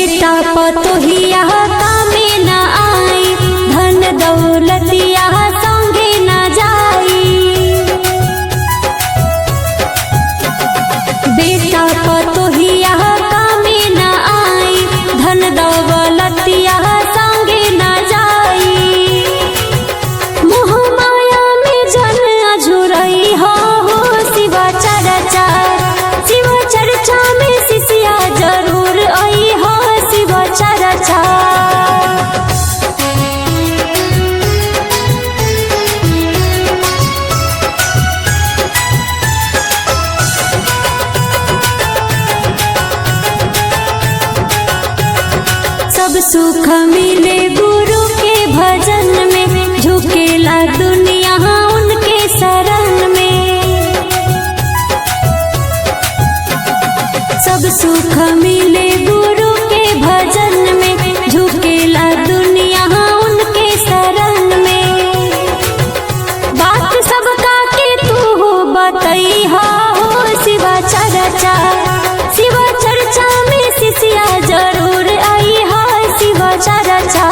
बेटा पतोहिया कामे न आई, धन दौलतिया संगे न जाई। बेटा पतोहिया कामे न आई, धन दौलतिया संगे न जाई। मोह माया में जन अझुरई हो शिव चर्चा, शिव चर्चा में शिष्या जरूर आई हो शिव चर्चा। सब सुख मिले गुरु के भजन में, झुकेला दुनिया उनके शरण में। सब सुख मिले गुरु के भजन में, झुकेला दुनिया उनके शरण में। बात सबका के तू बतई हो शिव चर्चा, शिव चर्चा में शिष्या जरूर आई हो शिव चर्चा।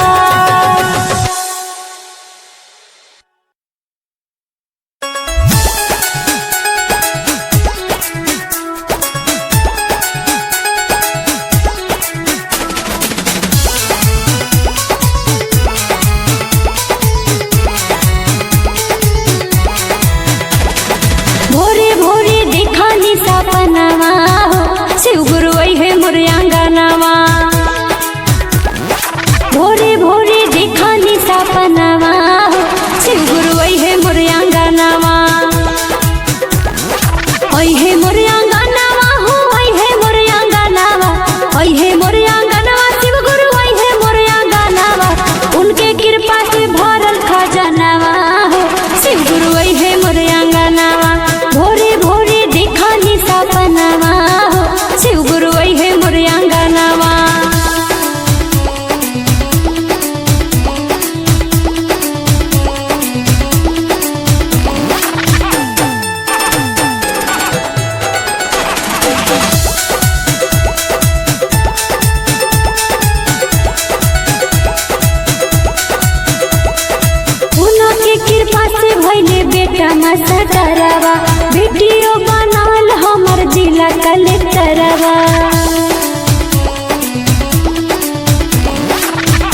भोरे भोरे देखा नी सपनावा हो, शिव गुरु है मोर आंगनवा। भोरे भोरे देखा नी सपनावा हो, शिव गुरु है मोर आंगनवा। ओई है मोर आंगनवा हो, ओई है मोर आंगनवा, ओई है मोर आंगनवा। शिव गुरु ओई है मोर आंगनवा, उनके कृपा से भरल खजानवा हो, शिव गुरु ओई है मोर आंगनवा। भोरे भोरे देखा नी सपनावा हो, शिव गुरु ओई है मोर आंगनवा। उनके कृपा से भइले बेटा मास्टरवा, बेटियो बनल हमर जिला कलेक्टरवा।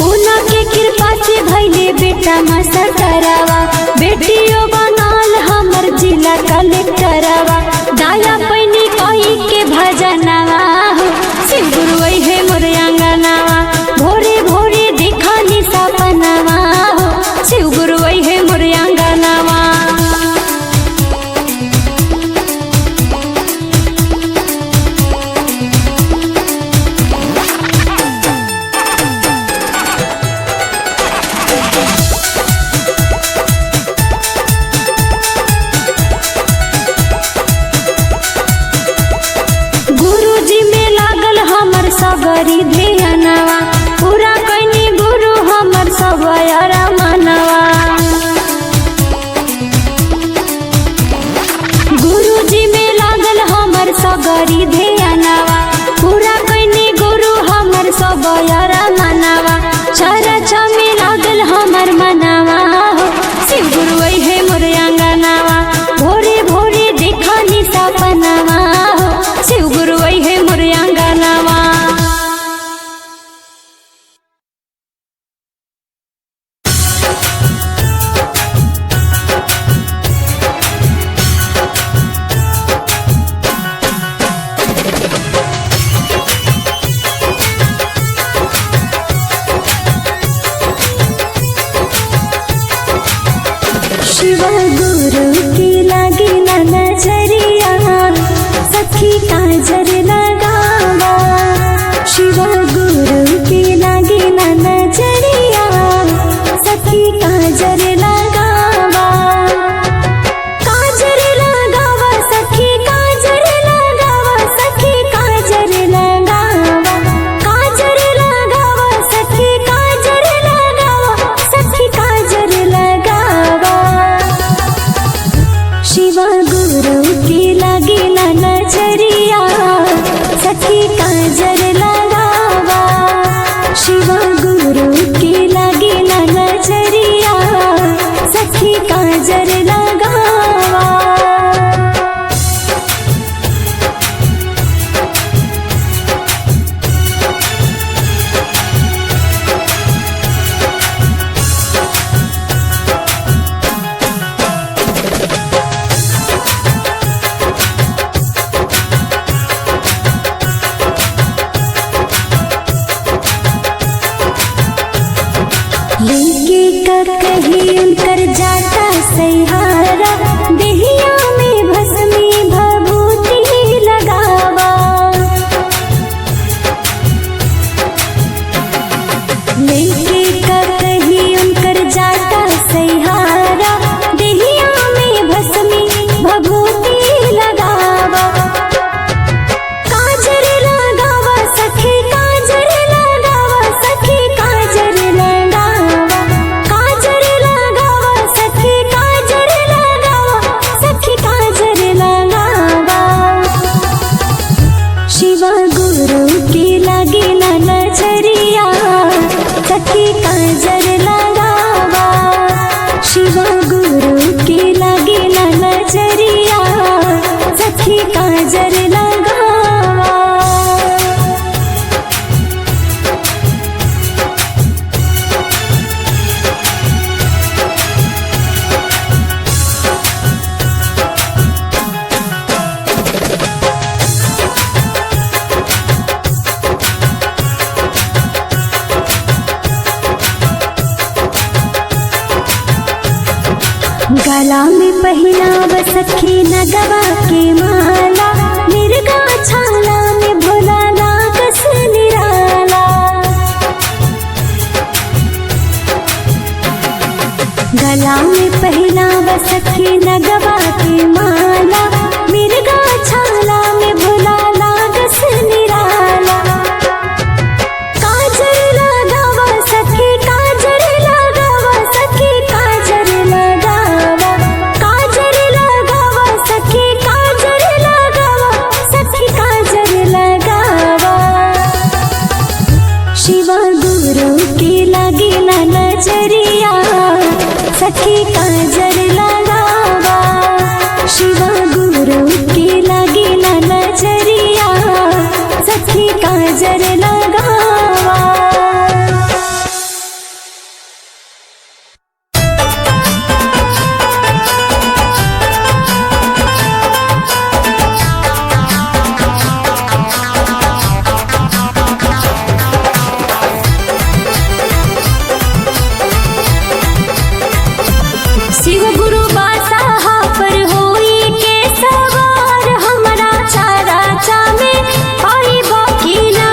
उनके कृपा से भइले बेटा मास्टरवा, बेटियो बनल हमर जिला कलेक्टरवा। दाया पैनी कही के भजनवा हो, शिव गुरु है मोर आंगनवा। भोरे भोरे देखा नी सपनावा हो, शिव गुरु है मोर आंगनवा। गुरुजी में लागल हमर सगरी ध्यानवा, पूरा कैनी गुरु हमर सब मनवा। गुरुजी में लागल हमर सगरी ध्यानवा, पूरा कैनी गुरु हमर सब मनवा। चर्चा में लागल हमर मनवा हो, शिव गुरु है मोर आंगनवा। भोरे भोरे देखा नी सपनावा हो, शिव गुरु है मोर आंगनवा। शिव गुरु की लागी ना नजरिया, सखी काजर लगावा। शिव गुरु की लागी ना नजरिया, सखी काजर लगावा। काजर लगावा सखी काजर लगावा, सखी काजर लगावा। काजर लगावा सखी काजर लगावा, सखी काजर लगावा। शिव गुरु की लागी ना नजरिया, सखी काजर लगावा। कही उनकर जाता सहारा, देहिया में भस्मी भभूति लगावा। लेके कही उनकर जाता सहारा, देहिया में भस्मी भभूति लगावा। काजर लगावा सखी काजर लगावा, सखी काजर लगावा। काजर लगावा सखी काजर लगावा, सखी काजर लगावा। शिवा गुरु की लगी ना नजरिया, सखी काजर लगावा। शिवा गुरु की लगी ना नजरिया, सखी काजर लगावा। गला में पहिनाव सखी नगवा के माला, मिर्गा छाला में भोला लागस निराला। गला में पहिनाव सखी नगवा के माला, मिर्गा छाला में भोला लागस निराला। काजर लगावा सखी काजर लगावा, सखी काजर लगावा। काजर लगावा सखी काजर लगावा, सखी काजर लगावा। शिवा गुरु की लगी ना नजरिया, सखी काजर लगावा। शिवा गुरु की लगी ना नजरिया, सखी काजर लगावा। शिव गुरु बासाहा पर होई के सवार, हमरा चारा चा में आई बकीना।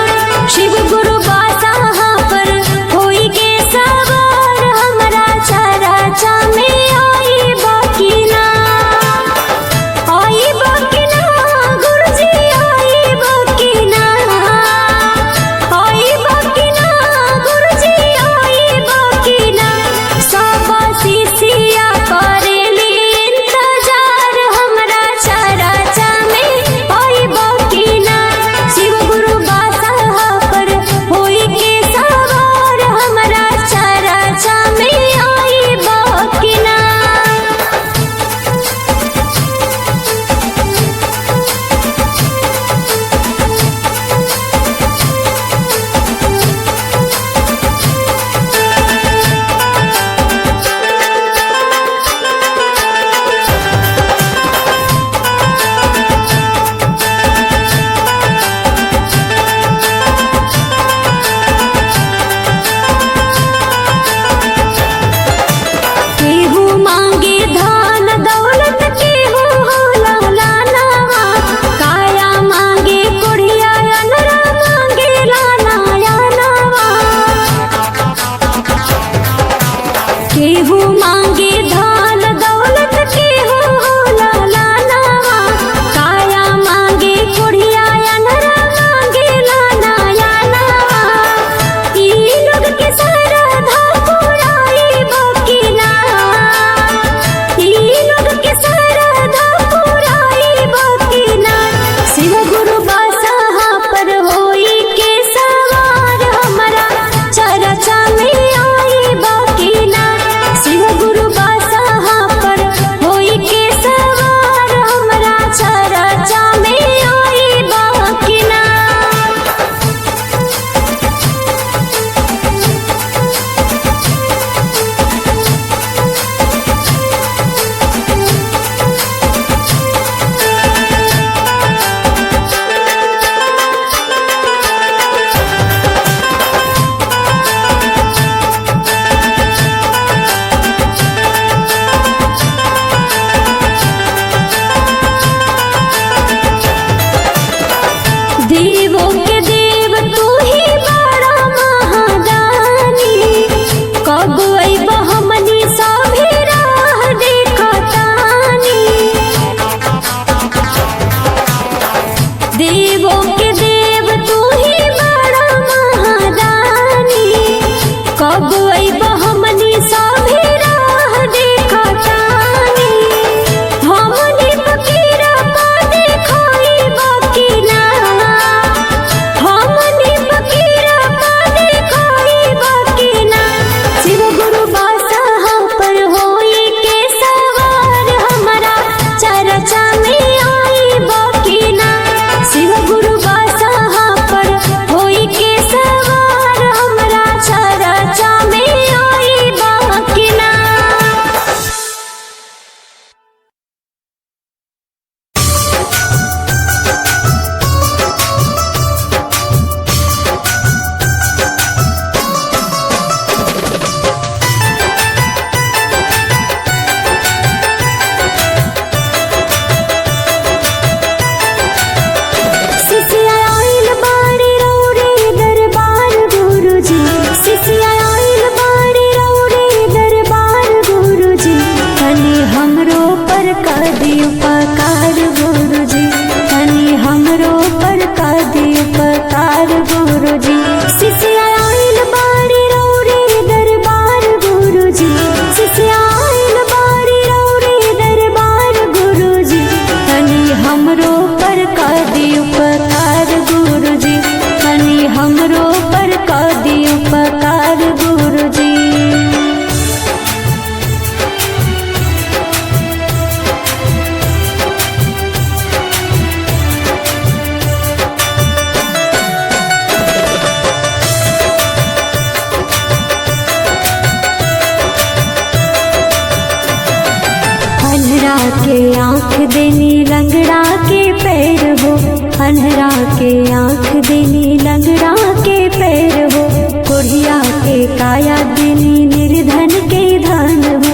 अन्हरा के आँख देनी लंगड़ा के पैर हो, कोढ़िया के काया देनी निर्धन के धन हो,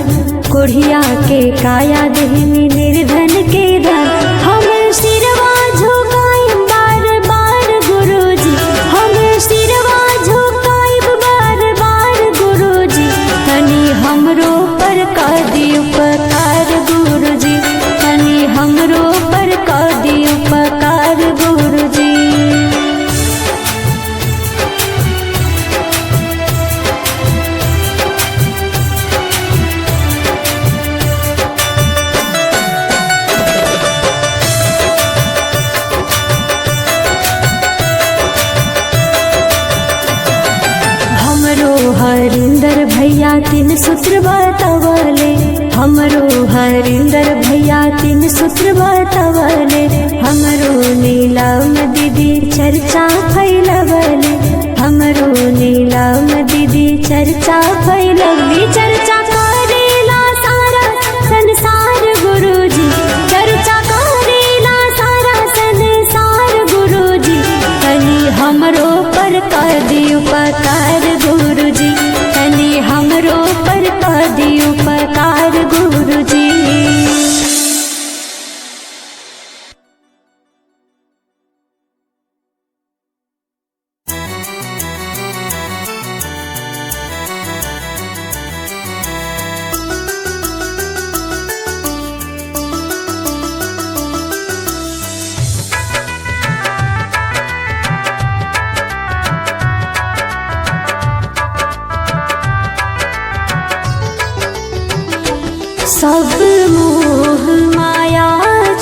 कोढ़िया के काया देनी निर्धन के धन। हम सिरवा झुकाएं बार बार गुरुजी, हम सिरवा झुकाएं बार बार गुरुजी, तनी हमरो पर कर दी उपकार गुरुजी, तनी हमरो पर कर दी उपकार गुरुजी। हरिंदर भैया 3 सूत्र बतवले, हमरो हरिंदर भैया 3 सूत्र बतवले, हमरो नीलम दीदी चर्चा फैलवले, हमरो नीलम दीदी चर्चा फैलवली। चर्चा करेला सारा संसार गुरुजी, चर्चा करेला सारा संसार गुरुजी, तनी हमरो पर कर दी उपकार गुरुजी, तनी हमरो पर कर दी उपकार गुरुजी। सब मोह माया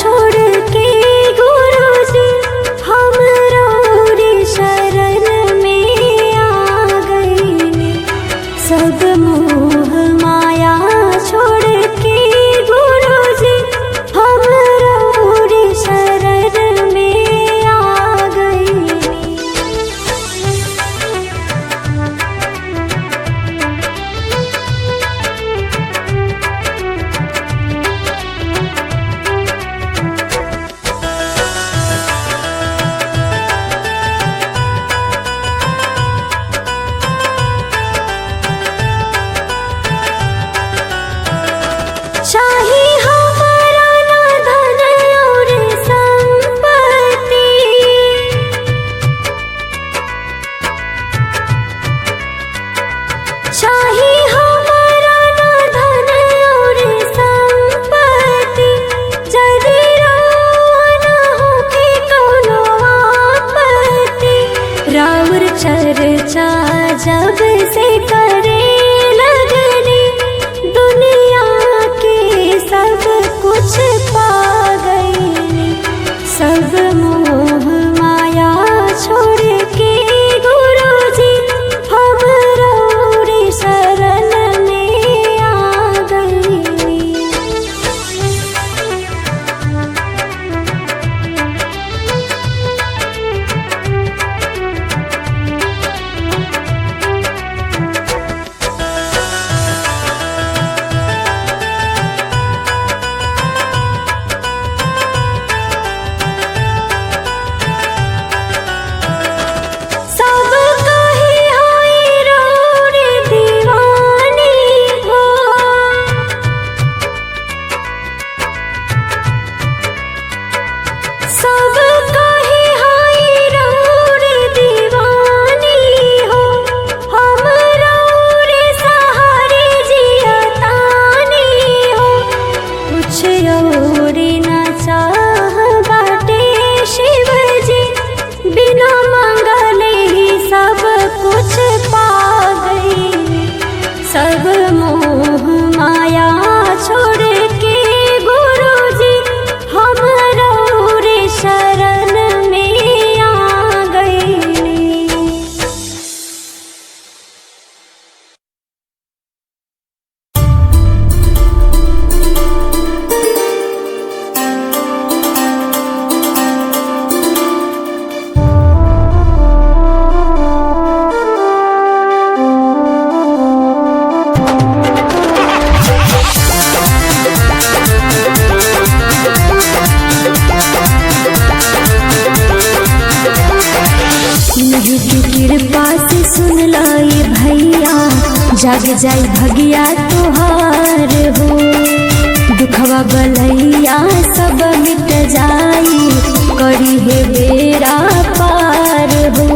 छोड़ के गुरुजी हमरो रे शरण में आ गईले, सब मोह माया छोड़ के गुरुजी हमरो रे शरण में आ गईले। चाहे हमारा ना धन और संपत्ति, चाहे हमारा ना धन और संपत्ति, यदि रोना होके कोनो आपत्ति, राउर चर्चा जब से करे लगनी, दुनिया सब कुछ पा गईली, सब मोह माया छोड़ के गुरुजी हमरो रे शरण में आ गईली। नहीं की कृपा से सुन लाई भैया, जाग जाई भगिया तुहार हो। दुखवा बलैया सब मिट जाई, करी है बेरा पार हो।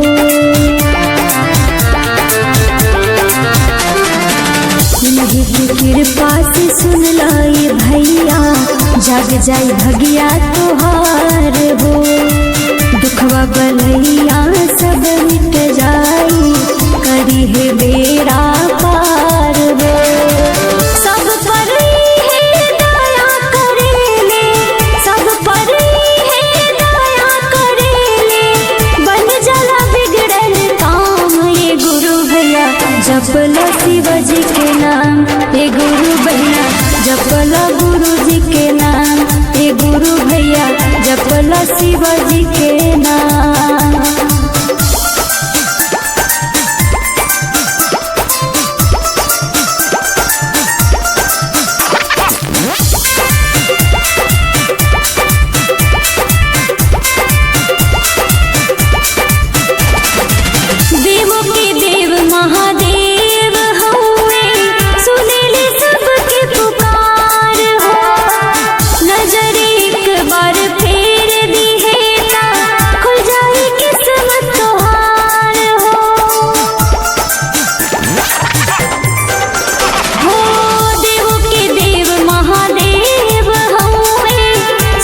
नहीं की कृपा से सुन लाई भैया, जाग जाई भगिया तुहार हो। दुखवा बलैया सब मिट जाई, करी है बेरा पार हो। सब पर है दया करेले, सब पर है दया करेले, बन जाला बिगड़ल काम। ये गुरु भैया जपला शिव जी के नाम, ये गुरु भैया जपला गुरु जी के नाम, ये गुरु भैया जपला शिव जी के नाम। देवों के देव महादेव हुए, सुनेले सबके पुकार हो। नजर एक बार फेर दी है ता, खुल जाए किस्मत तोहार हो। देवों के देव महादेव हुए,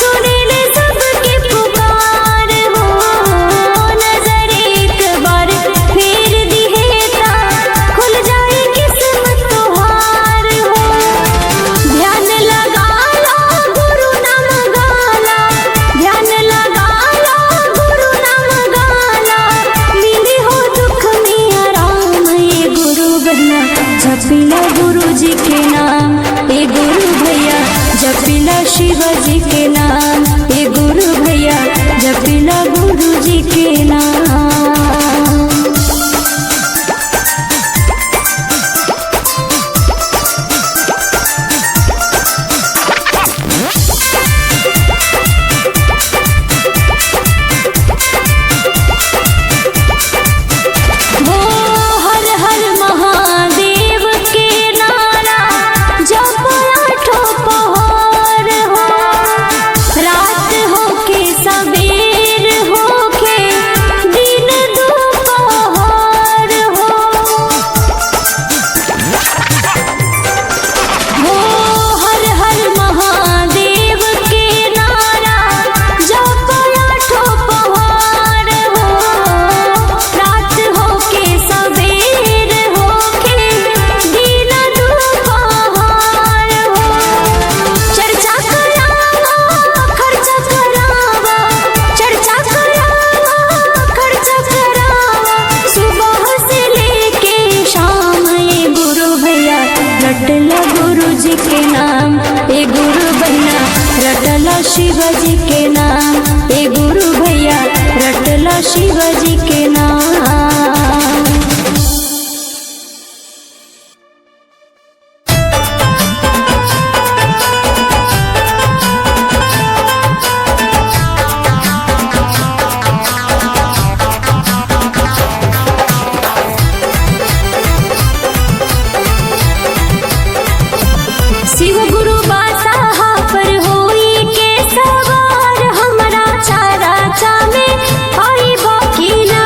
सुनेले सबके पुकार हो। नजर एक बार फेर दी है ता, खुल जाए किस्मत तोहार हो। ध्यान लगा लो गुरु नाम गाला, ध्यान लगा लो गुरु नाम गाला, मिली हो दुख में आराम। ये गुरु भैया जपिला गुरु जी के नाम, ये गुरु भैया जपिला शिव जी के नाम, ये गुरु भैया जपिला गुरु जी के नाम। हो हर हर महादेव के नारा, जप आठो पहर हो। रात हो के सबेर हो के, दिन दोपहर हो। हर हर महादेव के नारा, जप आठो पहर हो। रात हो के सबेर हो के, दिन दोपहर हो। चर्चा करावा खर्चा करावा, चर्चा करावा खर्चा करावा, सुबह से लेके शाम। ये गुरु भैया रटला गुरु जी के नाम, ये गुरु भैया रटला शिव जी के नाम, ये गुरु भैया रटला शिव जी के नाम। शिव गुरु बासाहा पर होई के सवार, हमरा चारा चा में आई बाकी ना।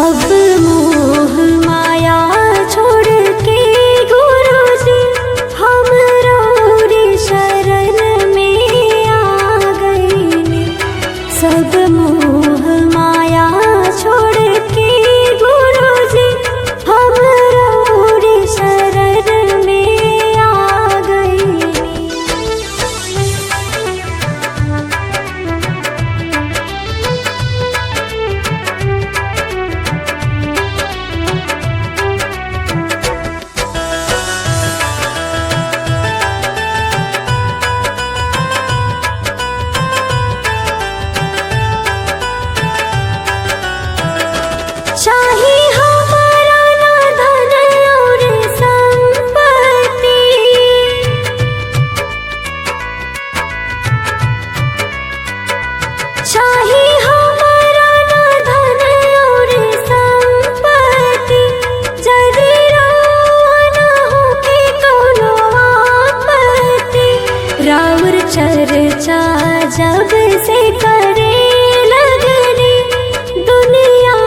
सब मोह माया छोड़ के गुरुजी हमरो रे शरण में आ गईले। सब मोह माया छोड़ के गुरुजी हमरो रे शरण में आ गईले। चाहे हमारा ना धन और संपत्ति, चाहे हमारा ना धन और संपत्ति, यदि रोना होके कोनो आपत्ति, राउर चर्चा जब से करे लगनी, दुनिया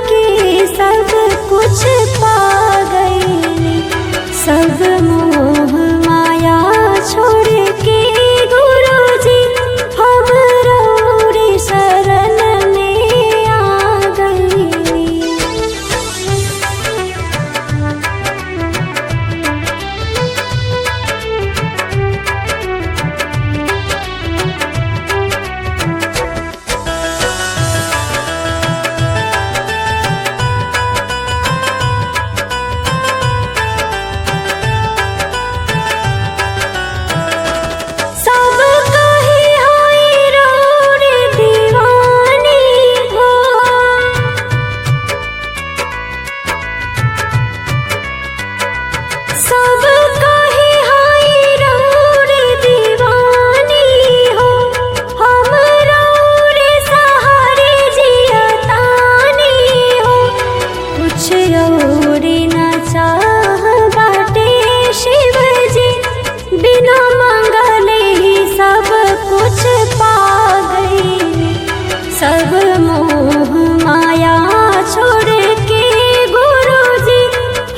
के सब कुछ पा गईली। सब मोह माया छोड़ के गुरुजी हमरो रे शरण में आ गईली। सब कहे हाय रोड दीवानी हो, सब कहे हाय रोड दीवानी हो, हम रोड सहारे जियतानी हो। कुछ और ना चाह बाटे शिवजी, बिना मांगले ही सब कुछ पा गईले। सब मोह माया छोड़ के गुरुजी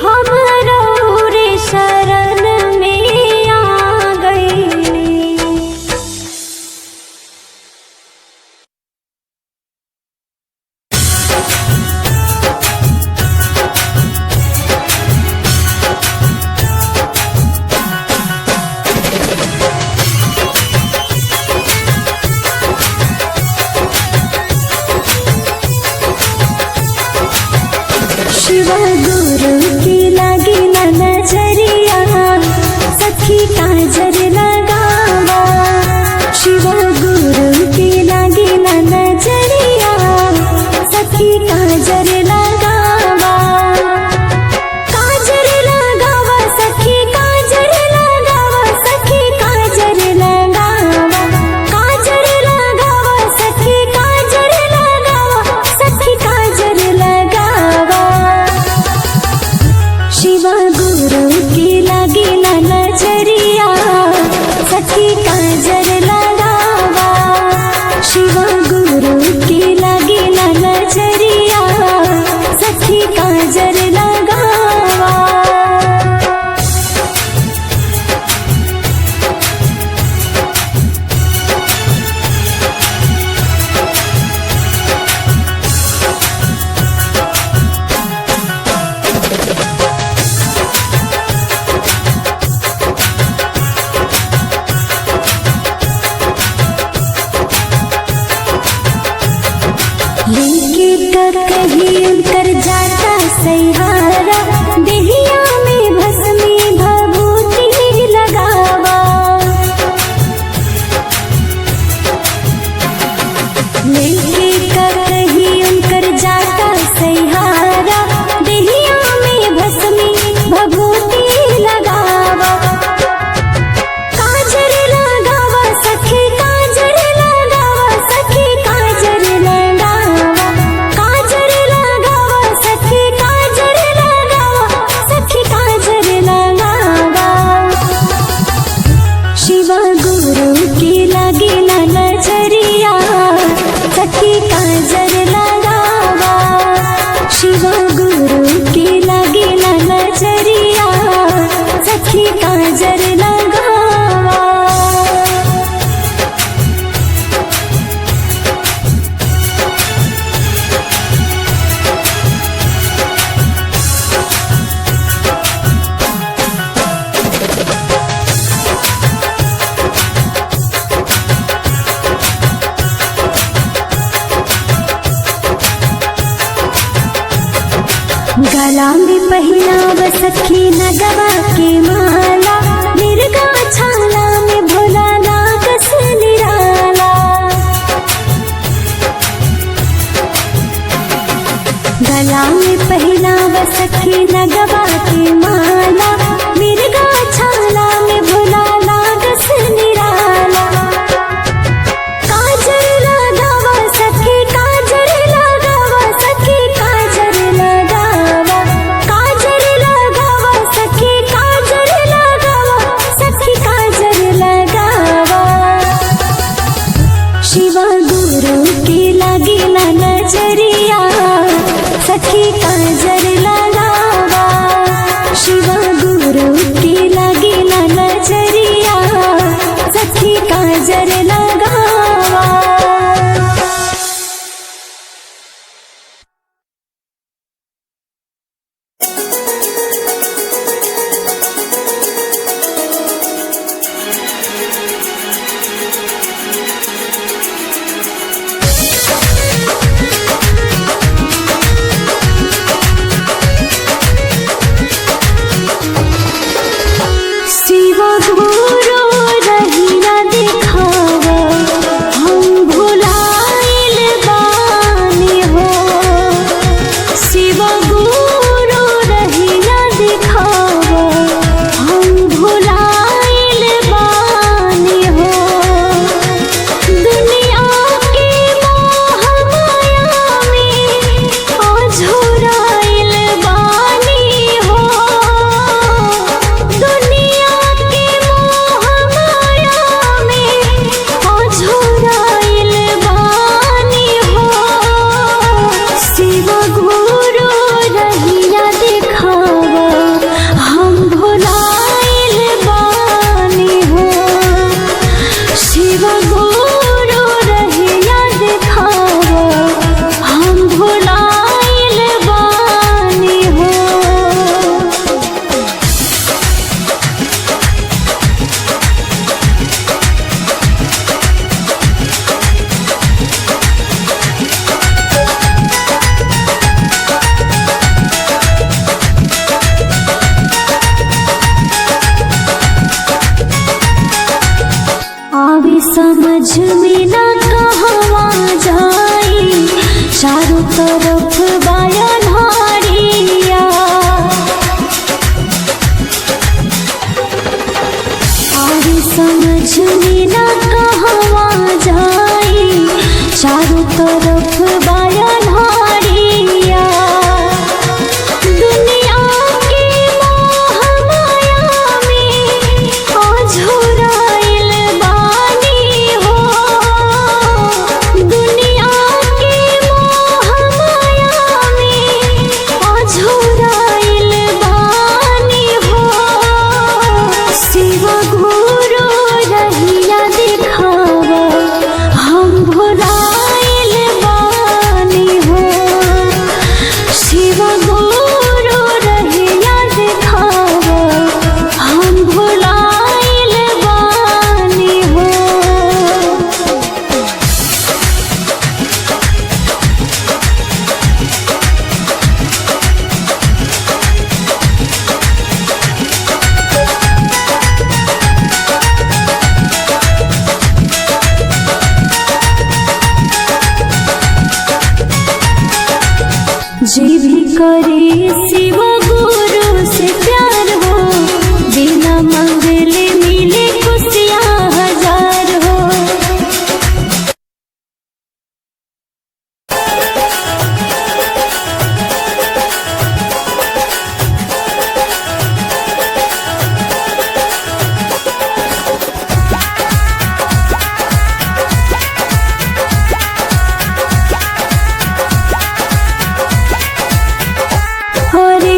हमरो रे शरण में आ गईले। शिव गुरु की लगी ना नजरिया, सखी काजर लगावा। शिव गुरु की लगी ना नजरिया, सखी काजर लगावा। काजर लगावा सखी काजर लगावा, सखी काजर लगावा। काजर लगावा सखी काजर लगावा, सखी काजर लगावा। शिव गुरु की लगी ना नजरिया, सखी काजर लगावा। शिव गुरु की लगी ना नजरिया, सखी काजर लगावा। लेके कहीं उतर जाता सहारा, देहिया में भस्मी भभूति लगावा। लेके कहीं उतर जाता सहारा, देहिया में भस्मी भभूति लगावा। काजर लगावा सखी काजर लगावा, सखी काजर लगावा। काजर लगावा काजर लगावा। गला में पहिनाव सखी नगवा के माला, मिर्गा छाला में भोला नागस निराला। गला में पहिनाव सखी नगवा के माला, मिर्गा छाला में भोला नागस निराला। काजर लगावा सखी काजर लगावा सखी काजर लगावा। काजर लगावा सखी काजर लगावा सखी काजर लगावा। शिवा गुरु की लगिला नजरिया सखी काजर लगावा। शिवा गुरु की लगिला नजरिया सखी काजर लगावा। शिवा गुरु रहिया दिखावा, हम भुलाइल बानी हो। शिवा गुरु रहिया दिखावा, हम भुलाइल बानी हो। दुनिया की मोह माया में अझुराइल बानी हो। दुनिया की मोह माया में अझुराइल बानी हो। शिवा गुरु रहिया दिखावा, हम भुलाइल बानी हो। शिवा गुरु रहिया दिखावा, हम भुलाइल बानी हो। आवे समझ में ना कहवा जाई, चारों तरफ बायन हारिया। आवे समझ में ना कहवा जाई, चारों तरफ बायन हारिया। दुनिया की मोह माया में अझुराइल बानी हो। दुनिया की मोह माया में अझुराइल बानी हो। शिवा गुरु रहिया दिखावा, हम भुलाइल बानी हो। शिवा गुरु रहिया दिखावा, हम भुलाइल बानी हो। जे भी करे शिवा गुरु से प्यार हो, बिना मंगले मिले खुशियाँ हजार हो। हरे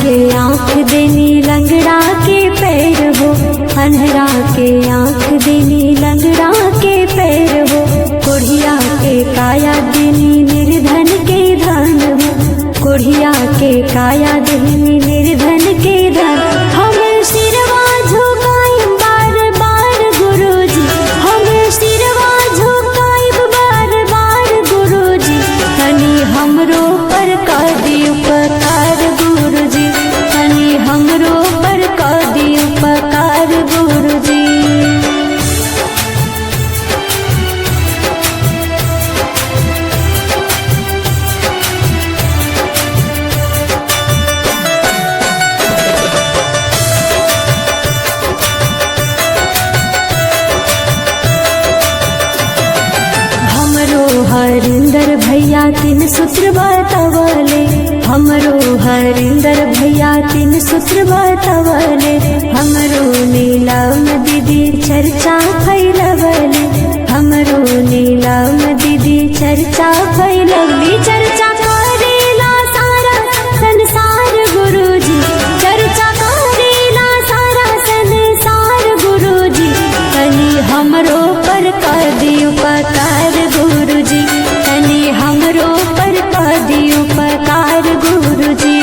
के आँख देनी लंगड़ा के पैर हो, अन्हरा के आँख देनी लंगड़ा के पैर हो, कोढ़िया के काया देनी निर्धन के धन हो, कोढ़िया के काया देनी निर्धन के धन। हम सिरवा झुकाएं बार बार गुरुजी, हम सिरवा झुकाएं बार बार गुरुजी, तनी हमरो पर कर दी उपकार गुरुजी, तनी हमरो पर कर दी उपकार गुरुजी। हरिंदर भैया 3 सूत्र बतवले, हमरो हरिंदर भैया 3 सूत्र बतवले, हमरो नीलम दीदी चर्चा फैलवले, हमरो नीलम दीदी चर्चा फैलवली। चर्चा करेला सारा संसार गुरुजी, चर्चा करेला सारा संसार गुरुजी, तनी हमरो पर कर दी उपकार गुरुजी, तनी हमरो पर कर दी उपकार गुरुजी।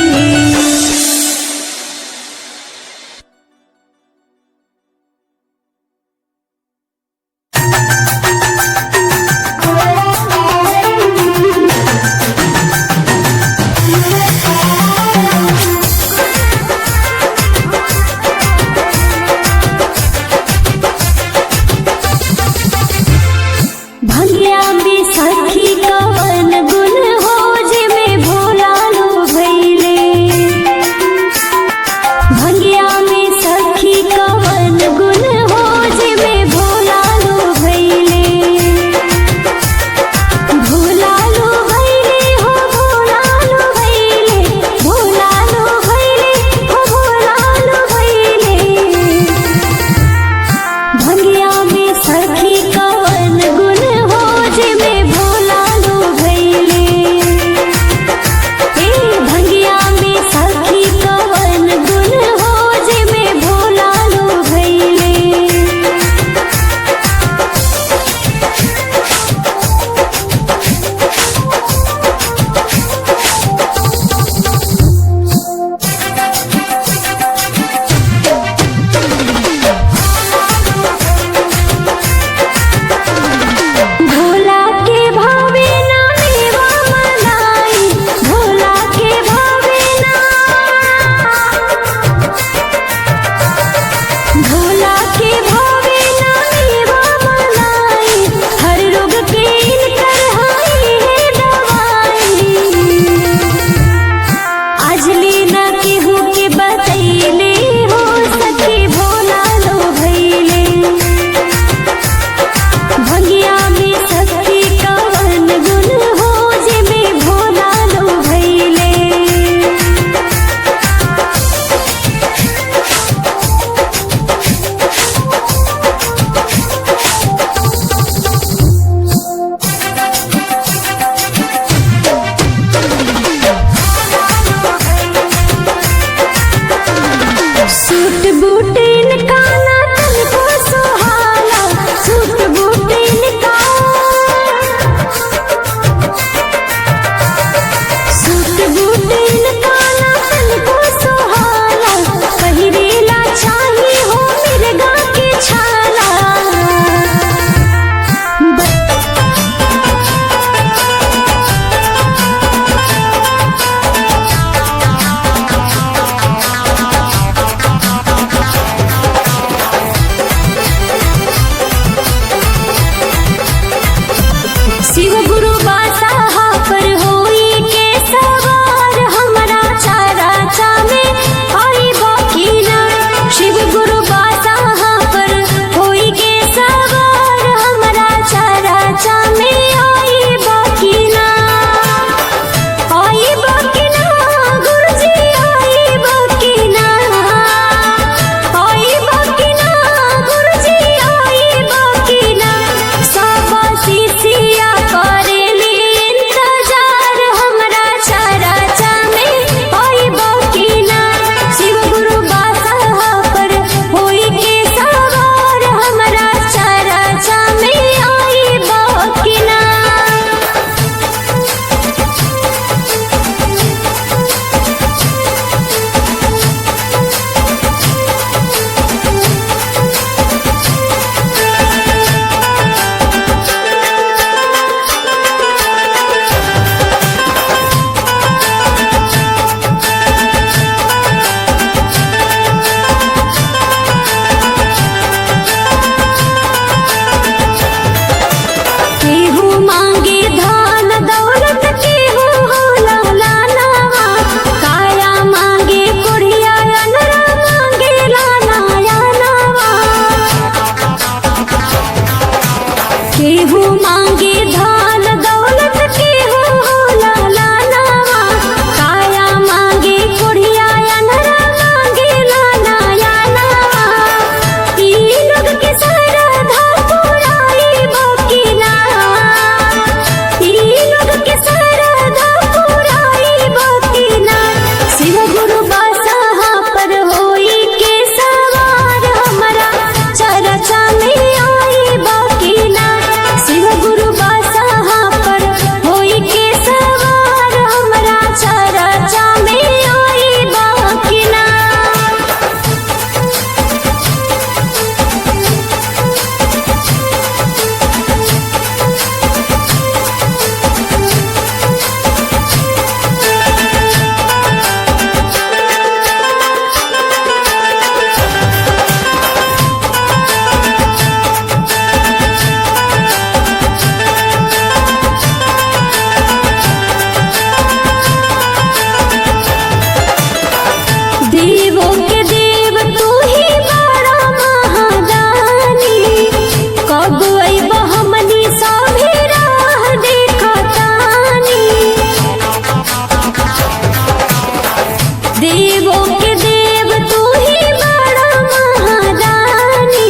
देवों के देव तू ही बड़ा महादानी,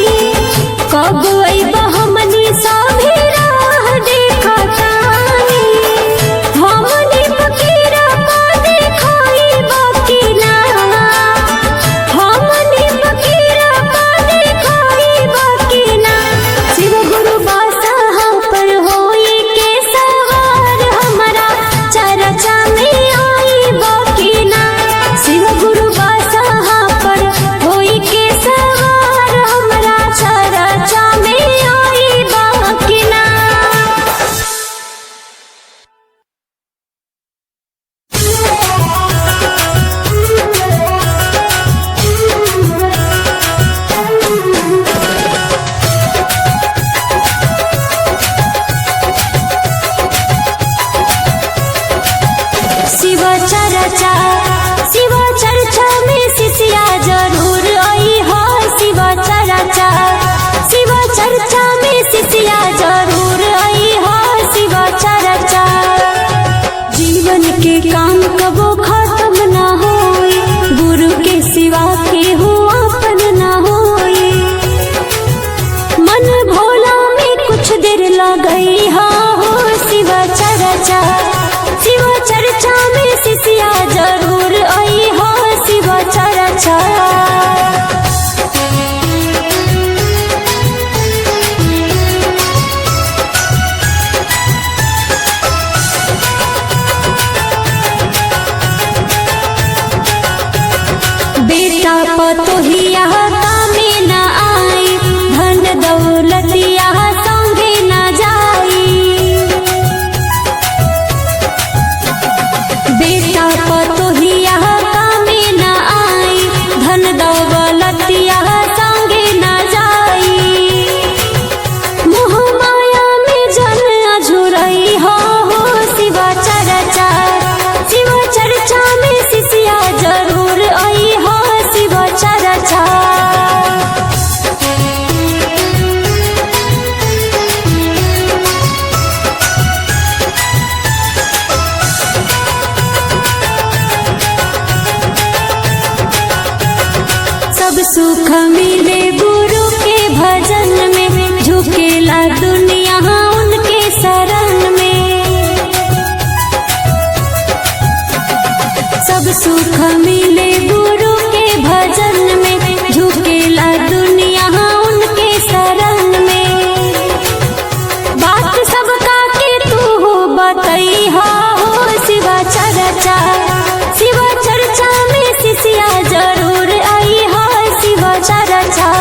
कब अइबा हमनी सभी राह देखतानी, हमनी फकीरा पा देखाइबा कि ना, हमनी फकीरा पा देखाइबा कि ना। शिव गुरु बादशाह पर होई के सवार हमरा चर्चा में आइबा कि ना, शिव गुरु बादशाह पर होई के सवार हमरा चर्चा में आइबा कि ना। शिव चर्चा में शिष्या जरूर आई हो, शिव चर्चा में शिष्या जरूर आई हो, शिव चर्चा। जीवन के काम कबो खत्म ना होई, गुरु के सिवा केहू अपन ना होई, मन भोला में कुछ देर लगई हो, शिव चर्चा में शिष्या जरूर आई हो, शिव चर्चा। बेटा पतोहिया कामे न आई, धन दौलतिया संगे न जाई, बेटा पतोहिया कामे न आई, धन दौलतिया संगे न जाई, मोह माया में जन अझुरई हो, शिव चर्चा में शिष्या जरूर आई हो, शिव चर्चा। सब सुख मिले गुरु के भजन में, झुकेला दुनिया उनके शरण में, सब सुख मिले गुरु के भजन में, झुकेला दुनिया उनके शरण में। बात सबका के तू बतई हो, शिव चर्चा में शिष्या जरूर आई हो, शिव चर्चा।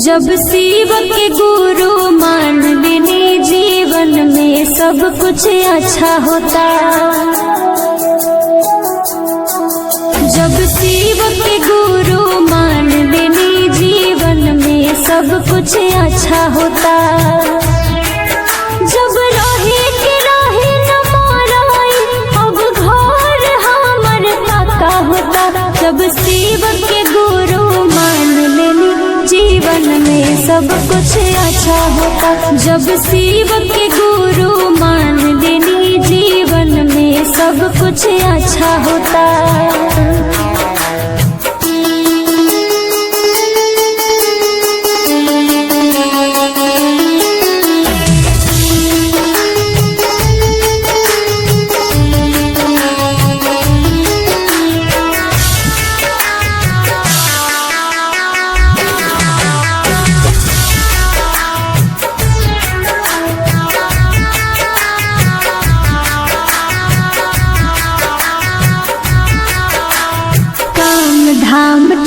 जब शिव के गुरु मान लेने जीवन में सब कुछ अच्छा होता, जब शिव के गुरु मान लेने जीवन में सब कुछ अच्छा होता, जब रहे के रहे न माराई अब घर हमर पक्का होता, जब शिव के गुरु मान लेने जीवन में सब कुछ अच्छा होता, जब शिव के गुरु मान लेने जीवन में सब कुछ अच्छा होता।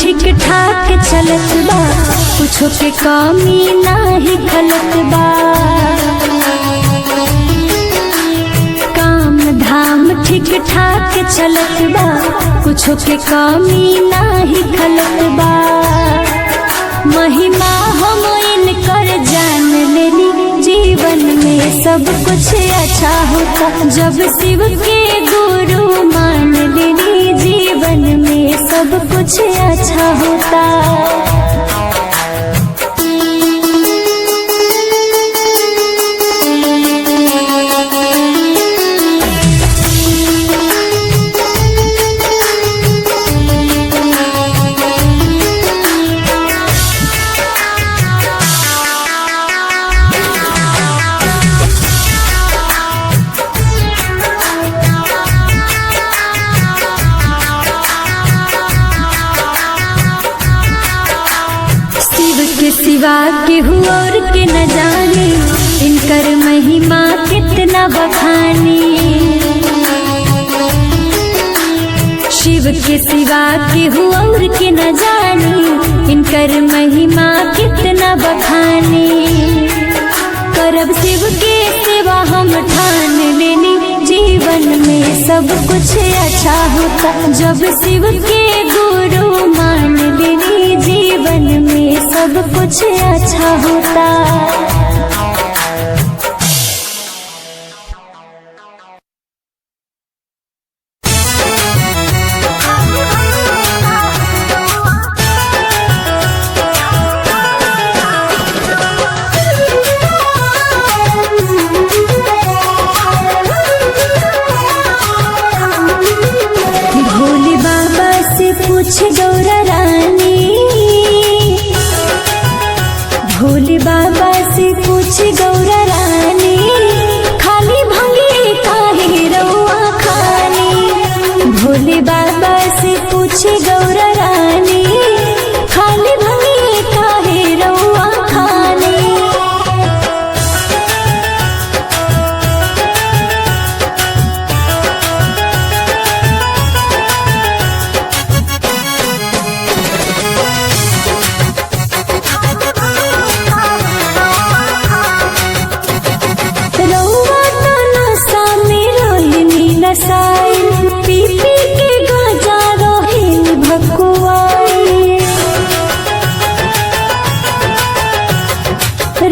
ठीक ठाक चलत बा, कुछो के कमी नाही खलत बा, काम धाम ठीक ठाक चलत बा, कुछो के कमी नाही खलत बा, महिमा हम इनकर जान लेनी, जीवन में सब कुछ अच्छा होता। जब शिव के गुरु मान लेनी, जीवन में सब कुछ अच्छा होता। सिवा केहू और के न जाने, इनकर महिमा कितना बखानी। शिव के सिवा केहू और के न जाने, इनकर महिमा कितना बखानी। करब शिव के सेवा हम ठान लेनी, जीवन में सब कुछ अच्छा होता। जब शिव के गुरु मान लेनी, जीवन में सब कुछ अच्छा होता। भोले बाबा से पूछ गौरा रानी, भोले बाबा से पूछ गौरा रानी, खाली भंगी काहे रउआ खानी। भोले बाबा से पूछ गौरा रानी, खाली भंगी काहे रउआ खानी। पी पी के गाजा रोहिल भकुआई,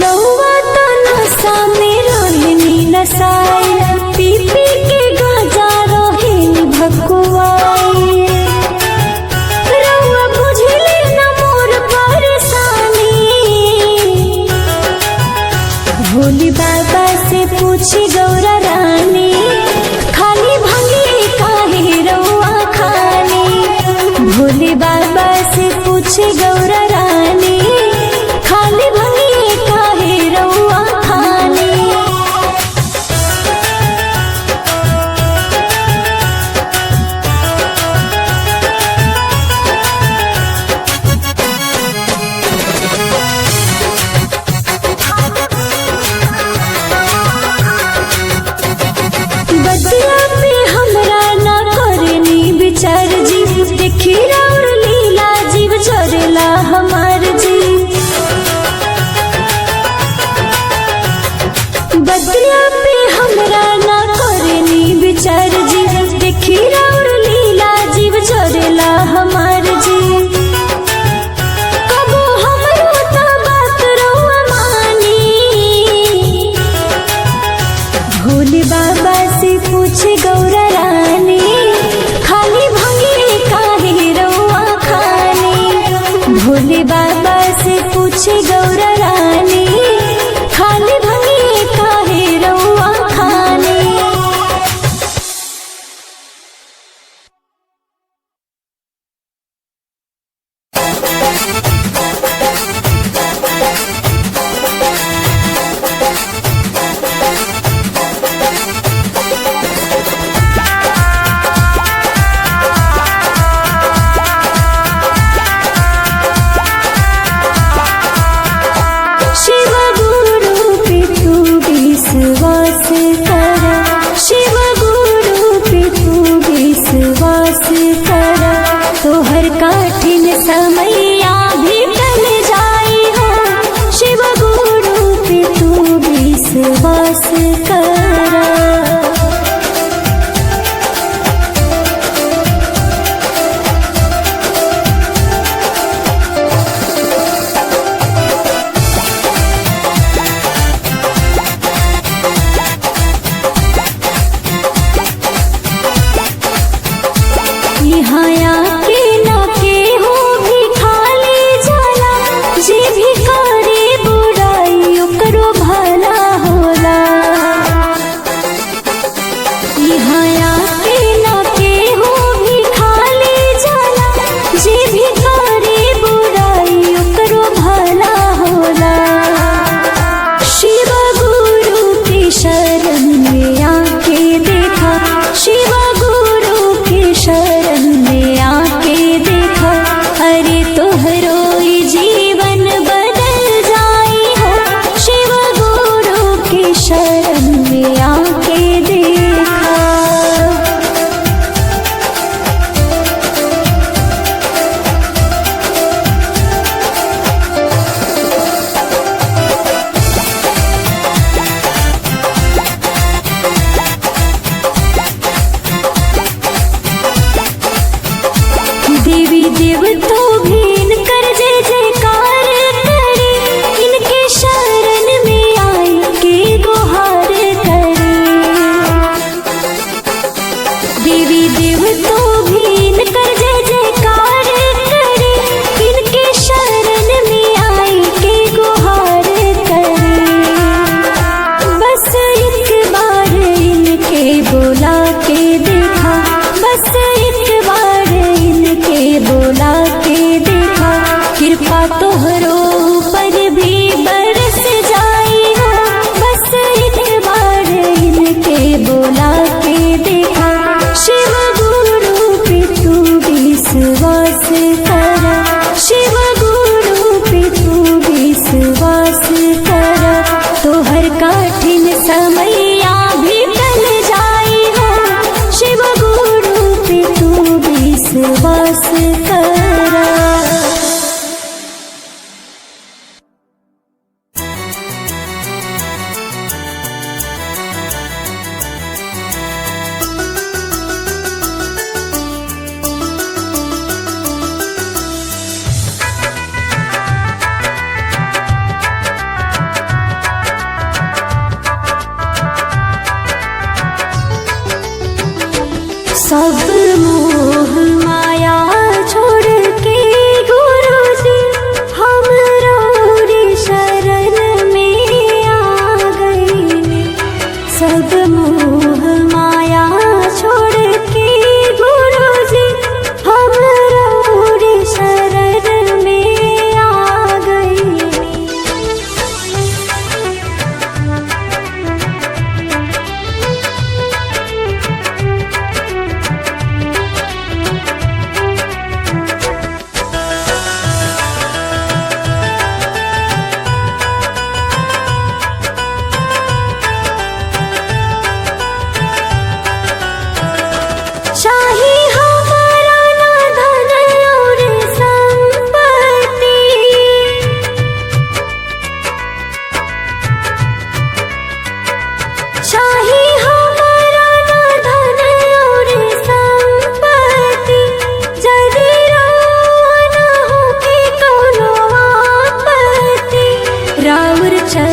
रउआ तो नशा में रोहिनी नसाई। पी पी के गाजा रोहिल भकुआई, रउआ बुझले न मोर परेशानी। भोले बाबा से पूछी गौरा रानी, भोले बाबा से पूछे गौरा रानी, खाली भंगी काहे रउआ खानी। बतिया पे हमरा ना करनी विचार जी, देखी राउर लीला जीव चरेला हमार जी। बतिया पे हमरा ना करनी विचार जी, देखी राउर लीला जीव चरेला हमार जी। कबो हमरो त बात रउआ मानी, भोले बाबा से पूछे गौरा रानी, खाली भंगी काहे रउआ खानी। भोले बाबा से पूछे गौरा रानी, खाली भंगी काहे रउआ खानी।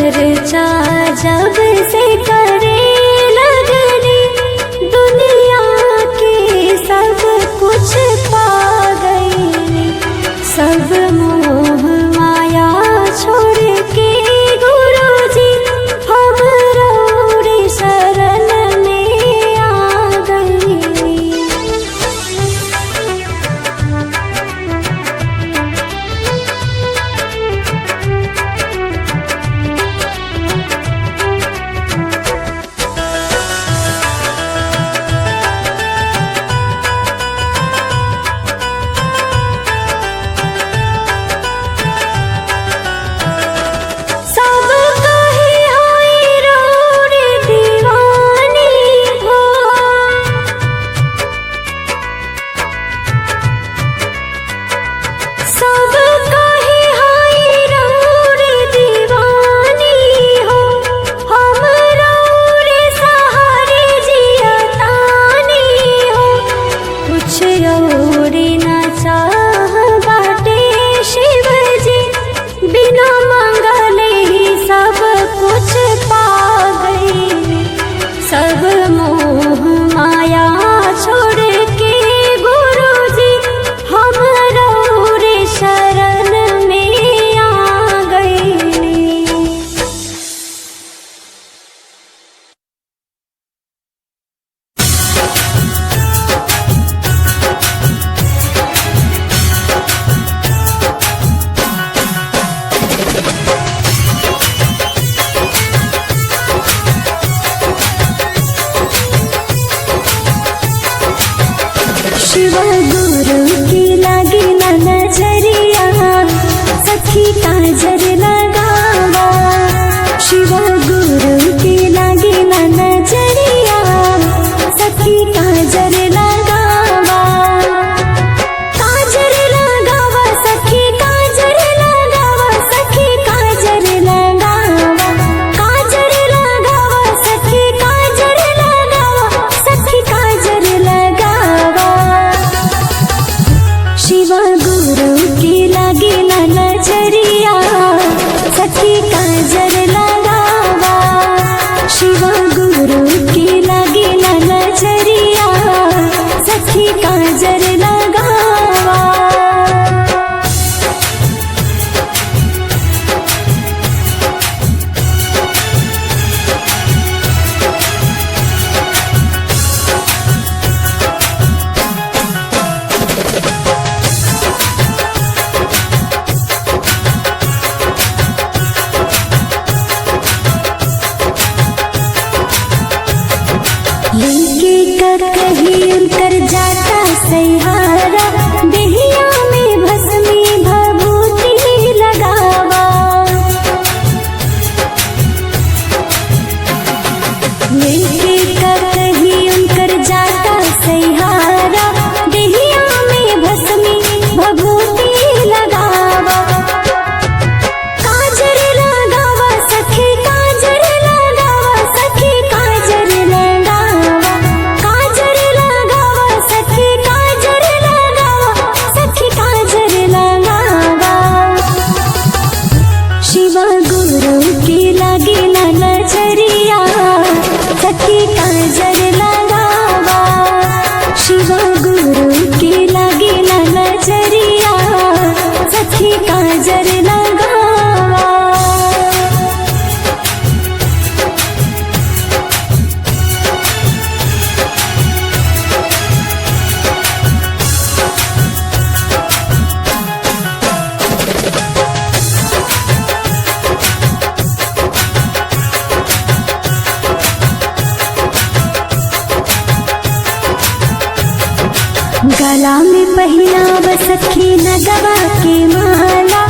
चर्चा जब से करे लगनी, दुनिया के सब कुछ पा गई। सब मोह माया छोड़ के गुरुजी हमरे शरण में आ गई। शिव गुरु की लागी ना नजरिया, सखी काजर लगावा। शिव गुरु की लागी ना नजरिया, सखी काजर लगावा। काजर लगावा सखी काजर लगावा, सखी काजर लगावा। काजर लगावा सखी काजर लगावा, सखी काजर लगावा। शिव गुरु की लागी ना नजरिया, सखी काजर लगावा। शिव गुरु की लागी ना नजरिया, सखी काजर लगावा। लिंके का कहीं उनकर जाता सहारा, देहिया में भस्मी भभूति लगावा। लिंके का कहीं उनकर जाता सहारा, देहिया में भस्मी भभूति लगावा। काजर लगावा सखी काजर लगावा, सखी काजर लगावा। काजर लगावा सखी काजर लगावा, सखी काजर लगावा। शिव गुरु की लागी ना नजरिया, सखी काजर लगावा। शिव गुरु की लागी ना नजरिया, सखी काजर लगावा। गला में पहिनाव सखी नगवा के माला,